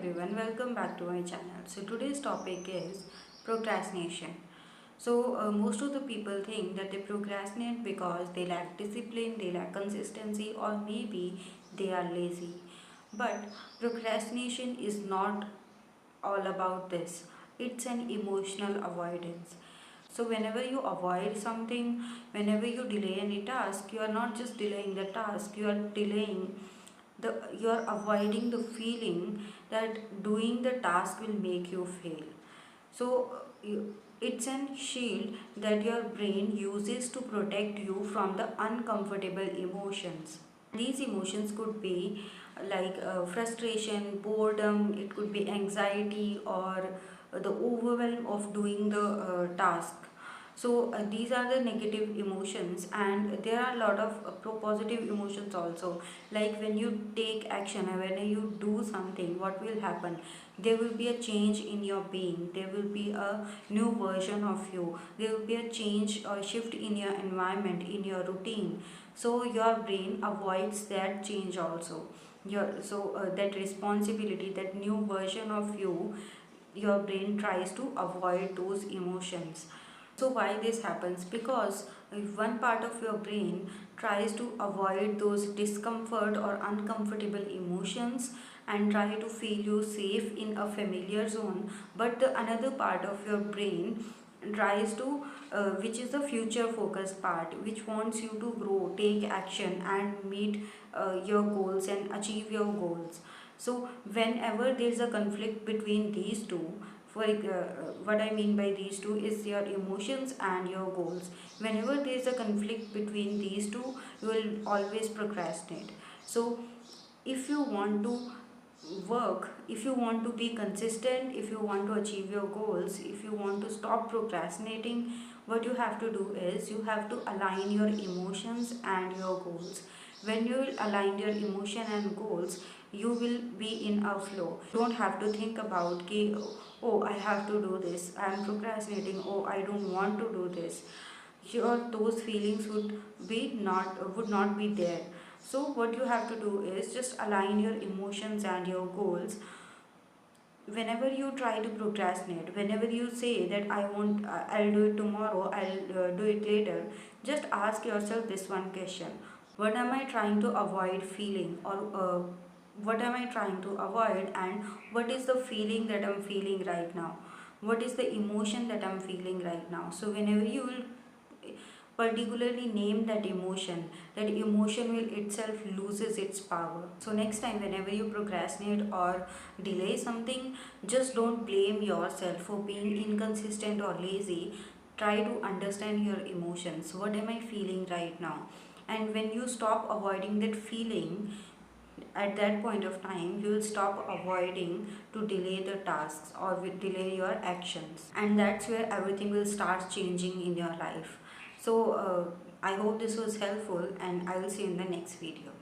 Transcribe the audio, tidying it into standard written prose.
everyone, welcome back to my channel. So today's topic is procrastination. So most of the people think that they procrastinate because they lack discipline, they lack consistency, or maybe they are lazy. But procrastination is not all about this. It's an emotional avoidance. So whenever you avoid something, whenever you delay any task, you are not just delaying the task, you are avoiding the feeling that doing the task will make you fail. So it's an shield that your brain uses to protect you from the uncomfortable emotions. These emotions could be like frustration, boredom, it could be anxiety, or the overwhelm of doing the task. So these are the negative emotions, and there are a lot of positive emotions also. Like when you take action and when you do something, what will happen? There will be a change in your being, there will be a new version of you, there will be a change or shift in your environment, in your routine. So your brain avoids that change also. That responsibility, that new version of you, your brain tries to avoid those emotions. So why this happens? Because if one part of your brain tries to avoid those discomfort or uncomfortable emotions and try to feel you safe in a familiar zone, but the another part of your brain tries to which is the future focused part, which wants you to grow, take action, and meet your goals and achieve your goals. So whenever there is a conflict between these two, what I mean by these two is your emotions and your goals. Whenever there is a conflict between these two, you will always procrastinate. So if you want to work, if you want to be consistent, if you want to achieve your goals, if you want to stop procrastinating, what you have to do is you have to align your emotions and your goals. When you align your emotion and goals, you will be in a flow. You don't have to think about ki, oh I have to do this, I am procrastinating, oh I don't want to do this. Your those feelings would not be there. So what you have to do is just align your emotions and your goals. Whenever you try to procrastinate, whenever you say that I'll do it tomorrow, I'll do it later, just ask yourself this one question: what am I trying to avoid feeling, or what am I trying to avoid, and what is the feeling that I'm feeling right now? What is the emotion that I'm feeling right now? So whenever you will particularly name that emotion will itself loses its power. So next time whenever you procrastinate or delay something, just don't blame yourself for being inconsistent or lazy. Try to understand your emotions. What am I feeling right now? And when you stop avoiding that feeling, at that point of time you will stop avoiding to delay the tasks or will delay your actions, and that's where everything will start changing in your life. So I hope this was helpful, and I will see you in the next video.